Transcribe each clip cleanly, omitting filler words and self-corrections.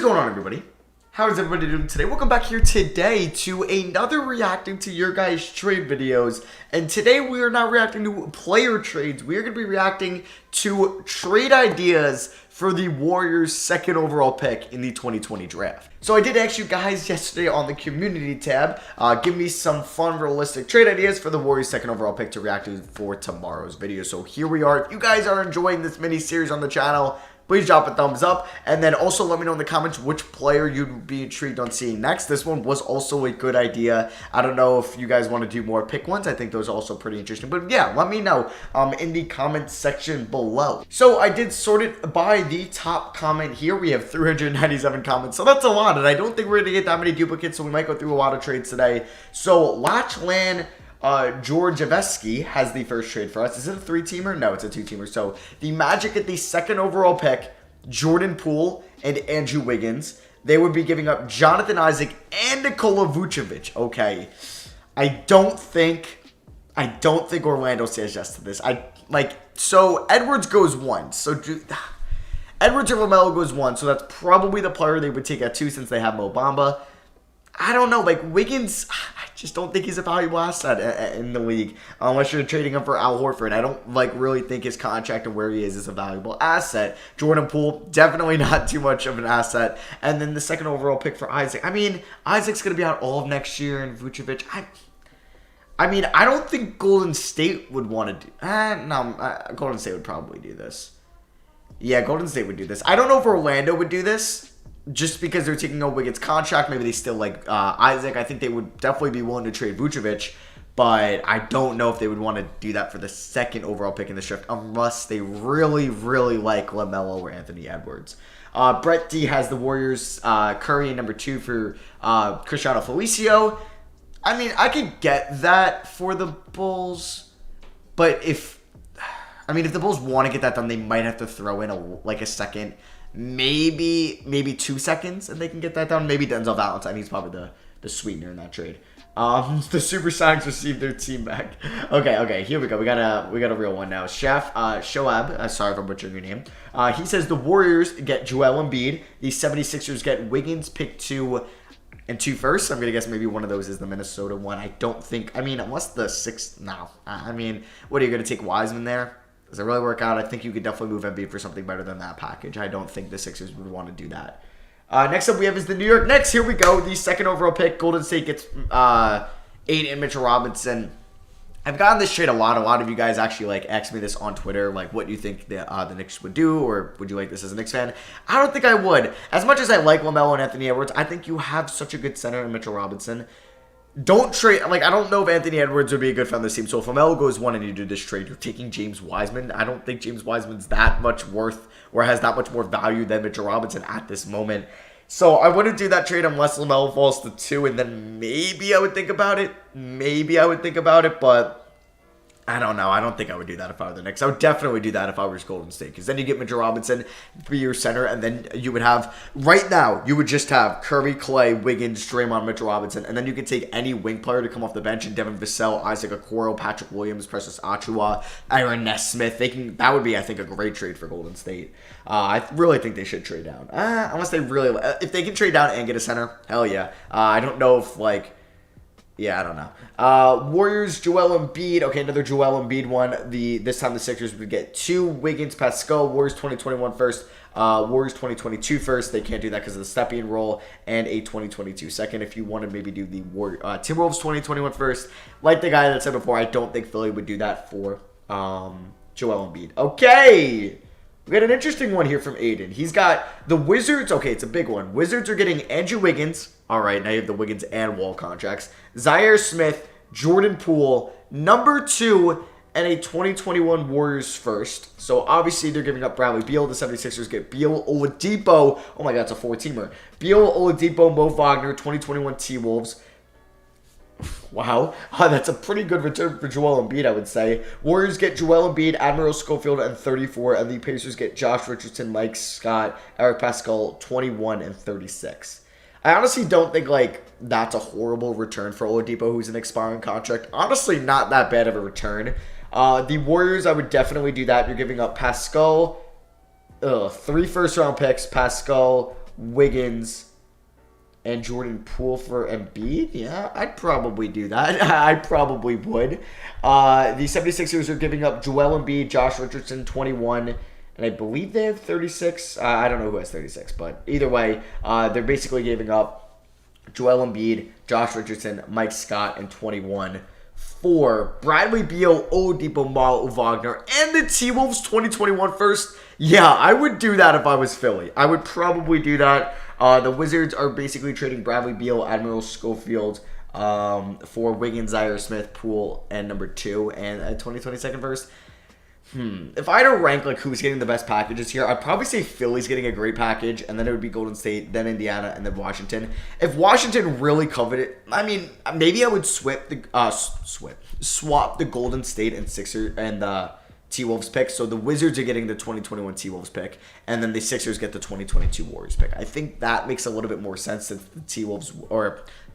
going on, everybody? How is everybody doing today? Welcome back here today to another reacting to your guys' trade videos. And today we are not reacting to player trades. We are going to be reacting to trade ideas for the Warriors' second overall pick in the 2020 draft. So I did ask you guys yesterday on the community tab, give me some fun, realistic trade ideas for the Warriors' second overall pick to react to for tomorrow's video. So here we are. If you guys are enjoying this mini series on the channel, please drop a thumbs up, and then also let me know in the comments which player you'd be intrigued on seeing next. This one was also a good idea. I don't know if you guys want to do more pick ones. I think those are also pretty interesting. But yeah, let me know in the comments section below. So I did sort it by the top comment here. We have 397 comments, so that's a lot, and I don't think we're going to get that many duplicates, so we might go through a lot of trades today. So Latchland Georgievsky has the first trade for us. Is it a 3-teamer? No, it's a 2-teamer. So the Magic at the second overall pick, Jordan Poole and Andrew Wiggins. They would be giving up Jonathan Isaac and Nikola Vucevic. Okay. I don't think Orlando says yes to this. So Edwards goes 1. So Edwards or LaMelo goes 1. So that's probably the player they would take at 2 since they have Mo Bamba. I don't know, Wiggins, I just don't think he's a valuable asset in the league unless you're trading him for Al Horford. I don't, really think his contract and where he is a valuable asset. Jordan Poole, definitely not too much of an asset. And then the second overall pick for Isaac. I mean, Isaac's going to be out all of next year, and Vucevic, I don't think Golden State would want to do... Golden State would probably do this. Yeah, Golden State would do this. I don't know if Orlando would do this. Just because they're taking a Wiggins contract, maybe they still like Isaac. I think they would definitely be willing to trade Vucevic, but I don't know if they would want to do that for the second overall pick in the draft unless they really, really like LaMelo or Anthony Edwards. Brett D has the Warriors Curry in number 2 for Cristiano Felicio. I mean, I could get that for the Bulls, but if the Bulls want to get that done, they might have to throw in a second. Maybe 2 seconds, and they can get that done. Maybe Denzel Valentine. He's probably the sweetener in that trade. The Supersonics received their team back. Okay, here we go. We got a real one now. Chef Shoab, sorry if I'm butchering your name. He says the Warriors get Joel Embiid. The 76ers get Wiggins, pick 2 and 2 first. I'm gonna guess maybe one of those is the Minnesota one. I don't think. Unless the 6th. No. What are you gonna take Wiseman there? Does it really work out? I think you could definitely move Embiid for something better than that package. I don't think the Sixers would want to do that. Next up we have is the New York Knicks. Here we go. The second overall pick. Golden State gets 8 and Mitchell Robinson. I've gotten this trade a lot. A lot of you guys actually asked me this on Twitter, what do you think the Knicks would do, or would you like this as a Knicks fan? I don't think I would. As much as I like LaMelo and Anthony Edwards, I think you have such a good center in Mitchell Robinson. Don't trade, I don't know if Anthony Edwards would be a good fit on this team. So if LaMelo goes 1 and you do this trade, you're taking James Wiseman. I don't think James Wiseman's that much worth or has that much more value than Mitchell Robinson at this moment. So I wouldn't do that trade unless LaMelo falls to 2, and then maybe I would think about it. But I don't know. I don't think I would do that if I were the Knicks. I would definitely do that if I was Golden State, because then you get Mitchell Robinson be your center, and then you would have, right now, you would just have Curry, Clay, Wiggins, Draymond, Mitchell Robinson, and then you could take any wing player to come off the bench, and Devin Vassell, Isaac Okoro, Patrick Williams, Precious Achiuwa, Aaron Nesmith. That would be, I think, a great trade for Golden State. I really think they should trade down. Unless they really, if they can trade down and get a center, hell yeah. I don't know if, yeah, I don't know. Warriors, Joel Embiid. Okay, another Joel Embiid one. This time the Sixers would get 2 Wiggins, Pascal, Warriors 2021 first, Warriors 2022 first. They can't do that because of the Stepien rule, and a 2022 second. If you want to maybe do the Timberwolves 2021 first, like the guy that said before, I don't think Philly would do that for Joel Embiid. Okay. We got an interesting one here from Aiden. He's got the Wizards. Okay, it's a big one. Wizards are getting Andrew Wiggins. All right, now you have the Wiggins and Wall contracts. Zaire Smith, Jordan Poole, number 2, and a 2021 Warriors first. So obviously they're giving up Bradley Beal. The 76ers get Beal, Oladipo. Oh my God, it's a 4-teamer. Beal, Oladipo, Mo Wagner, 2021 T-Wolves. Wow, that's a pretty good return for Joel Embiid, I would say. Warriors get Joel Embiid, Admiral Schofield, and 34, and the Pacers get Josh Richardson, Mike Scott, Eric Pascal, 21 and 36. I honestly don't think, that's a horrible return for Oladipo, who's an expiring contract. Honestly, not that bad of a return. The Warriors, I would definitely do that. You're giving up Pascal, 3 first-round picks, Pascal, Wiggins, and Jordan Poole for Embiid? Yeah, I'd probably do that. I probably would. The 76ers are giving up Joel Embiid, Josh Richardson, 21, and I believe they have 36. I don't know who has 36, but either way, they're basically giving up Joel Embiid, Josh Richardson, Mike Scott, and 21 for Bradley Beal, Oladipo, Mal Wagner, and the T-Wolves 2021 first. Yeah, I would do that if I was Philly. I would probably do that. The Wizards are basically trading Bradley Beal, Admiral Schofield for Wiggins, Zaire Smith, Poole, and number 2, and a 2022 first. If I had to rank like who's getting the best packages here, I'd probably say Philly's getting a great package, and then it would be Golden State, then Indiana, and then Washington. If Washington really covered it, I mean, maybe I would swap the Golden State and Sixers and the T-Wolves pick. So the Wizards are getting the 2021 T-Wolves pick, and then the Sixers get the 2022 Warriors pick. I think that makes a little bit more sense since the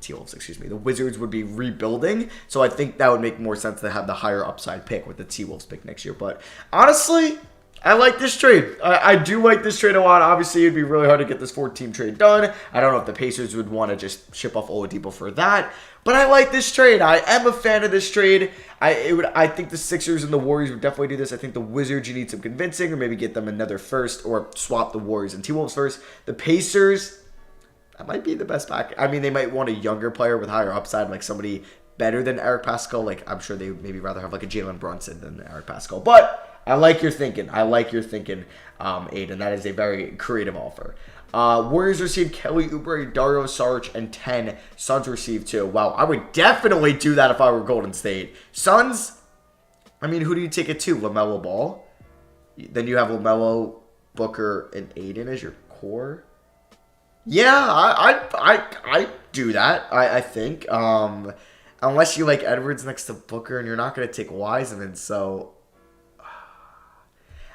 the Wizards would be rebuilding. So I think that would make more sense to have the higher upside pick with the T-Wolves pick next year. But honestly, I like this trade. I do like this trade a lot. Obviously, it'd be really hard to get this 4-team trade done. I don't know if the Pacers would want to just ship off Oladipo for that. But I like this trade. I am a fan of this trade. I think the Sixers and the Warriors would definitely do this. I think the Wizards, you need some convincing, or maybe get them another first, or swap the Warriors and T-Wolves first. The Pacers, that might be the best pack. I mean, they might want a younger player with higher upside, like somebody better than Eric Pascal. Like, I'm sure they would maybe rather have like a Jalen Brunson than Eric Pascal. But I like your thinking. Aiden. That is a very creative offer. Warriors received Kelly Oubre, Dario Saric, and 10. Suns received 2. Wow, I would definitely do that if I were Golden State. Suns, I mean, who do you take it to? LaMelo Ball? Then you have LaMelo, Booker, and Aiden as your core? Yeah, I do that, I think. Unless you like Edwards next to Booker, and you're not going to take Wiseman, so...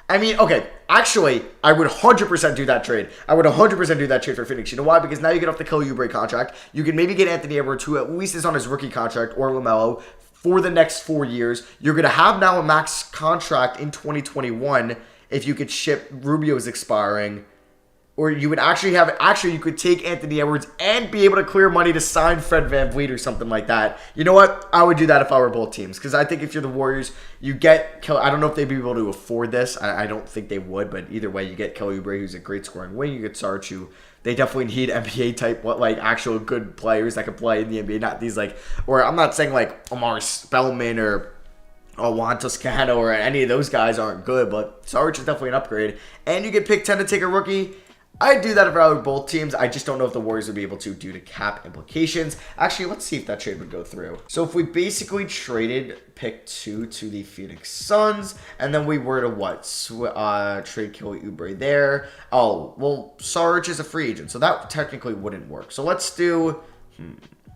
I mean, okay, actually, I would 100% do that trade. I would 100% do that trade for Phoenix. You know why? Because now you get off the Kelly Oubre contract. You can maybe get Anthony Edwards, who at least is on his rookie contract, or LaMelo, for the next 4 years. You're going to have now a max contract in 2021 if you could ship Rubio's expiring. Or you would you could take Anthony Edwards and be able to clear money to sign Fred VanVleet or something like that. You know what? I would do that if I were both teams. Because I think if you're the Warriors, you get Kelly. I don't know if they'd be able to afford this. I don't think they would. But either way, you get Kelly Oubre, who's a great scoring wing. You get Saric, who they definitely need NBA type, actual good players that can play in the NBA. Not these or I'm not saying like Omar Spellman or Juan Toscano or any of those guys aren't good. But Saric is definitely an upgrade. And you get pick 10 to take a rookie. I'd do that if I were both teams. I just don't know if the Warriors would be able to due to cap implications. Actually, let's see if that trade would go through. So if we basically traded pick 2 to the Phoenix Suns, and then we were to trade Kelly Oubre there. Oh, well, Saric is a free agent, so that technically wouldn't work. So let's do...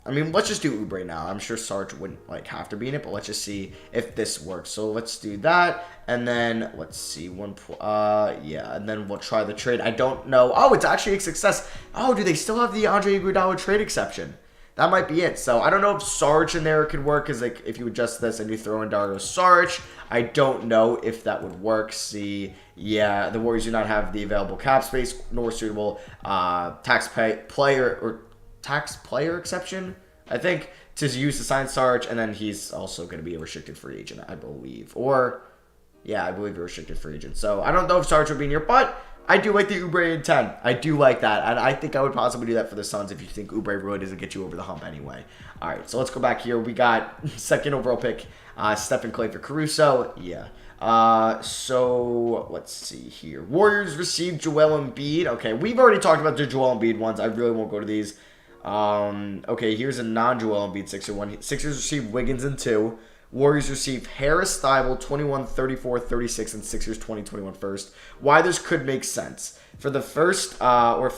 let's just do Oubre now. I'm sure Saric wouldn't have to be in it, but let's just see if this works. So let's do that, and then let's see and then we'll try the trade. I don't know. Oh, it's actually a success. Oh, do they still have the Andre Iguodala trade exception? That might be it. So I don't know if Saric in there could work, because if you adjust this and you throw in Dario Saric, I don't know if that would work. The Warriors do not have the available cap space nor suitable tax player exception, I think, to use to sign Saric, and then he's also going to be a restricted free agent, I believe. I believe a restricted free agent. So I don't know if Saric would be in here, but I do like the Oubre in 10. I do like that, and I think I would possibly do that for the Suns if you think Oubre really doesn't get you over the hump anyway. All right, so let's go back here. We got second overall pick, Stephen Clay for Caruso. So let's see here. Warriors received Joel Embiid. Okay, we've already talked about the Joel Embiid ones. I really won't go to these. Okay, here's a non-Joel Embiid Sixer one. Sixers received Wiggins in 2. Warriors received Harris, Thibault, 21, 34, 36, and Sixers 2021 first. Why this could make sense. For the first for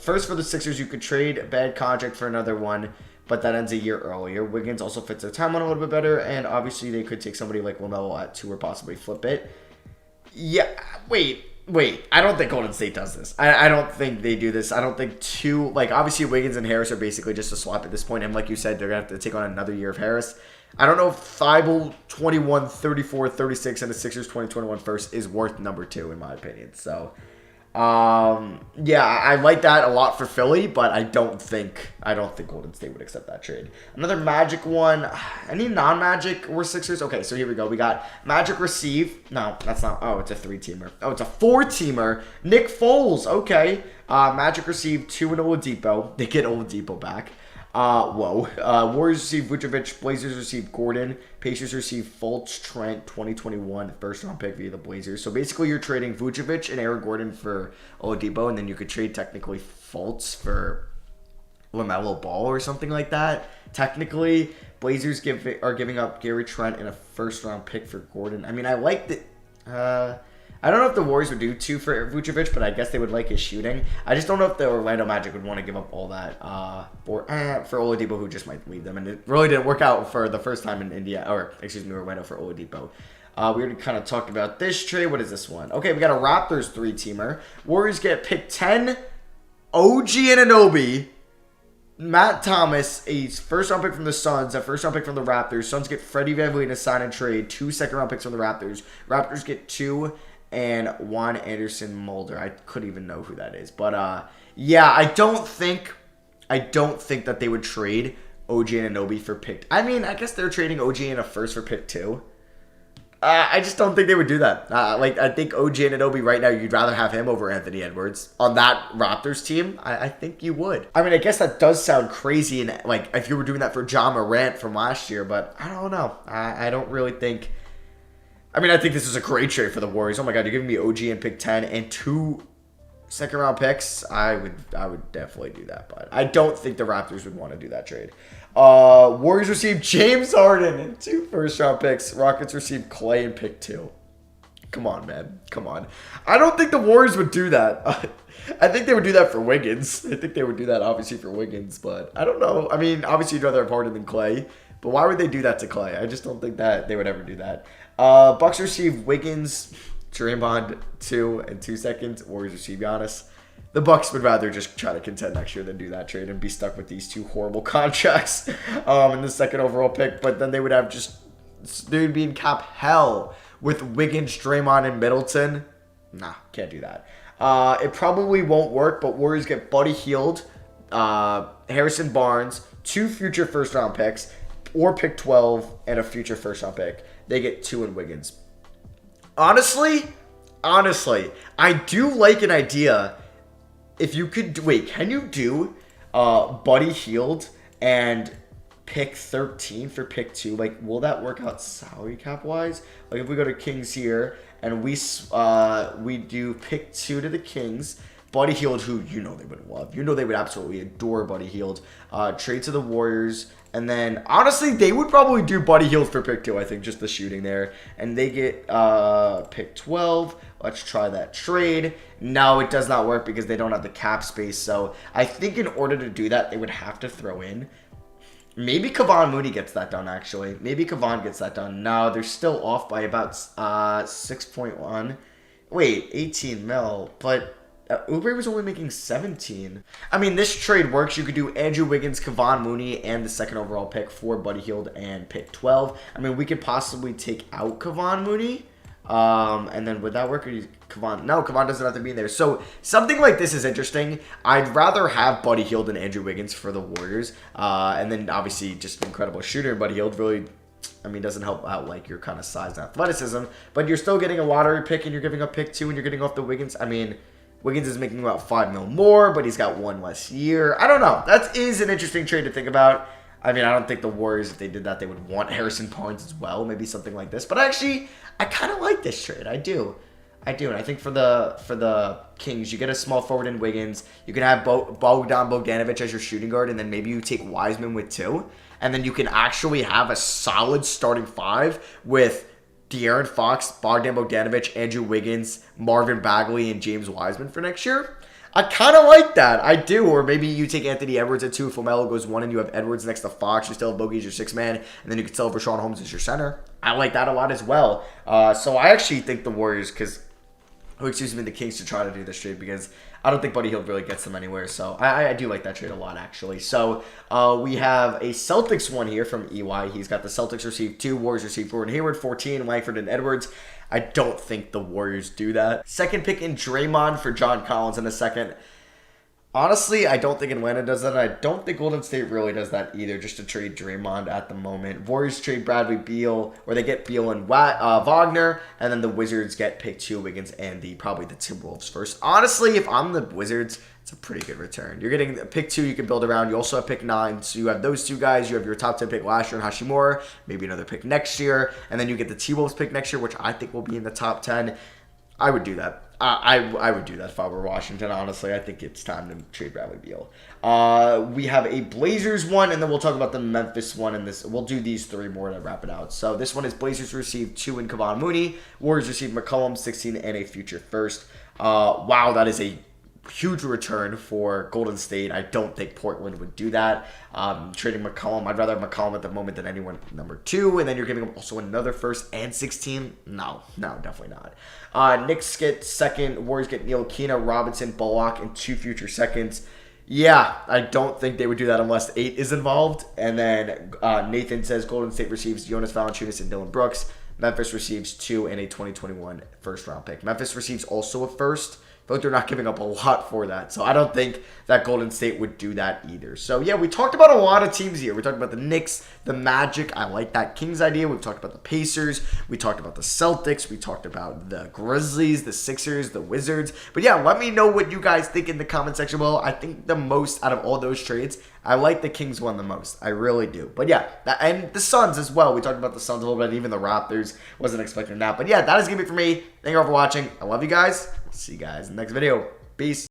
the Sixers, you could trade a bad contract for another one, but that ends a year earlier. Wiggins also fits their timeline a little bit better, and obviously they could take somebody like LaMelo at 2 or possibly flip it. Yeah, wait. I don't think Golden State does this. I don't think they do this. I don't think obviously Wiggins and Harris are basically just a swap at this point. And like you said, they're going to have to take on another year of Harris. I don't know if Thibault 21, 34, 36, and the Sixers 2021 first is worth number 2, in my opinion. So, Yeah, I like that a lot for Philly, but I don't think Golden State would accept that trade. Another Magic one. Any non-Magic or Sixers? Okay, so here we go. We got Magic receive. No, that's not. Oh, it's a 3-teamer. Oh, it's a 4-teamer. Nick Foles. Okay. Magic receive 2 and Oladipo. They get Oladipo back. Warriors receive Vucevic. Blazers receive Gordon. Pacers receive Fultz Trent 2021 first round pick via the Blazers. So basically you're trading Vucevic and Aaron Gordon for Oladipo, and then you could trade technically Fultz for LaMelo Ball or something like that. Technically, Blazers are giving up Gary Trent and a first round pick for Gordon. I mean, I like that. I don't know if the Warriors would do 2 for Vucevic, but I guess they would like his shooting. I just don't know if the Orlando Magic would want to give up all that for Oladipo, who just might leave them. And it really didn't work out for the first time in Orlando for Oladipo. We already kind of talked about this trade. What is this one? Okay, we got a Raptors 3-teamer. Warriors get pick 10, OG Anunoby, Matt Thomas, a first-round pick from the Suns, a first-round pick from the Raptors. Suns get Freddie VanVleet to sign and trade, 2 second-round picks from the Raptors. Raptors get 2 and Juan Anderson Mulder. I couldn't even know who that is. But, yeah, I don't think that they would trade OG Anunoby for pick. I mean, I guess they're trading OG and a first for pick 2. I just don't think they would do that. I think OG Anunoby right now, you'd rather have him over Anthony Edwards on that Raptors team. I think you would. I mean, I guess that does sound crazy, and like if you were doing that for Ja Morant from last year, but I don't know. I don't really think. I mean, I think this is a great trade for the Warriors. Oh my God, you're giving me OG and pick 10 and 2 second-round picks. I would definitely do that, but I don't think the Raptors would want to do that trade. Warriors receive James Harden and 2 first-round picks. Rockets receive Clay and pick 2. Come on, man. Come on. I don't think the Warriors would do that. I think they would do that for Wiggins. I think they would do that, obviously, for Wiggins, but I don't know. I mean, obviously, you'd rather have Harden than Clay, but why would they do that to Clay? I just don't think that they would ever do that. Bucks receive Wiggins, Draymond, 2 and 2 seconds. Warriors receive Giannis. The Bucks would rather just try to contend next year than do that trade and be stuck with these 2 horrible contracts in the second overall pick. But then they would have they would be in cap hell with Wiggins, Draymond, and Middleton. Nah, can't do that. It probably won't work, but Warriors get Buddy Hield, Harrison Barnes, 2 future first-round picks, or pick 12 and a future first-round pick. They get 2 in Wiggins. Honestly, I do like an idea. If you could, can you do Buddy Hield and pick 13 for pick 2? Like, will that work out salary cap wise? Like, if we go to Kings here and we do pick 2 to the Kings, Buddy Hield, who they would love, they would absolutely adore Buddy Hield, trade to the Warriors. And then, honestly, they would probably do Buddy Hield for pick 2, I think, just the shooting there. And they get pick 12. Let's try that trade. No, it does not work because they don't have the cap space. So I think in order to do that, they would have to throw in. Maybe Kevon Mooney gets that done, actually. Maybe Kevon gets that done. No, they're still off by about 6.1. Wait, 18 mil. But Oubre was only making 17. I mean, this trade works. You could do Andrew Wiggins, Kevon Mooney, and the second overall pick for Buddy Hield and pick 12. I mean, we could possibly take out Kevon Mooney. And then would that work? Or Kevon? No, Kevon doesn't have to be in there. So something like this is interesting. I'd rather have Buddy Hield and Andrew Wiggins for the Warriors. And then obviously just an incredible shooter. Buddy Hield really, doesn't help out like your kind of size and athleticism. But you're still getting a lottery pick and you're giving up pick 2 and you're getting off the Wiggins. I mean, Wiggins is making about $5 million more, but he's got 1 less year. I don't know. That is an interesting trade to think about. I mean, I don't think the Warriors, if they did that, they would want Harrison Barnes as well. Maybe something like this. But actually, I kind of like this trade. I do. And I think for the Kings, you get a small forward in Wiggins. You can have Bogdan Bogdanovic as your shooting guard, and then maybe you take Wiseman with 2. And then you can actually have a solid starting 5 with De'Aaron Fox, Bogdan Bogdanovic, Andrew Wiggins, Marvin Bagley, and James Wiseman for next year. I kind of like that. I do. Or maybe you take Anthony Edwards at 2 if LaMelo goes 1 and you have Edwards next to Fox. You still have Bogey as your 6th man. And then you can still have Rashawn Holmes as your center. I like that a lot as well. So I actually think the Warriors, the Kings should try to do this trade because I don't think Buddy Hield really gets them anywhere. So I do like that trade a lot, actually. So we have a Celtics one here from EY. He's got the Celtics receive 2, Warriors receive Gordon Hayward, 14, Langford and Edwards. I don't think the Warriors do that. Second pick in Draymond for John Collins in a second. Honestly, I don't think Atlanta does that. I don't think Golden State really does that either, just to trade Draymond at the moment. Warriors trade Bradley Beal, or they get Beal and Wagner, and then the Wizards get pick 2 Wiggins and probably the Timberwolves first. Honestly, if I'm the Wizards, it's a pretty good return. You're getting pick 2 you can build around. You also have pick 9, so you have those 2 guys. You have your top 10 pick last year in Hashimura, maybe another pick next year, and then you get the T-Wolves pick next year, which I think will be in the top 10. I would do that. I would do that if I were Washington, honestly. I think it's time to trade Bradley Beal. We have a Blazers one, and then we'll talk about the Memphis one. And we'll do these 3 more to wrap it out. So this one is Blazers receive 2 in Kevon Mooney. Warriors receive McCollum, 16, and a future first. Wow, that is a huge return for Golden State. I don't think Portland would do that. Trading McCollum, I'd rather have McCollum at the moment than anyone number 2, and then you're giving him also another first and 16. No, definitely not. Knicks get second, Warriors get Ntilikina, Robinson, Bullock, and 2 future seconds. Yeah, I don't think they would do that unless 8 is involved. And then Nathan says Golden State receives Jonas Valanciunas and Dylan Brooks. Memphis receives 2 and a 2021 first round pick. Memphis receives also a first, but they're not giving up a lot for that. So I don't think that Golden State would do that either. So yeah, we talked about a lot of teams here. We talked about the Knicks, the Magic. I like that Kings idea. We've talked about the Pacers. We talked about the Celtics. We talked about the Grizzlies, the Sixers, the Wizards. But yeah, let me know what you guys think in the comment section below. I think the most out of all those trades, I like the Kings one the most. I really do. But yeah, and the Suns as well. We talked about the Suns a little bit. Even the Raptors. Wasn't expecting that. But yeah, that is going to be it for me. Thank you all for watching. I love you guys. See you guys in the next video. Peace.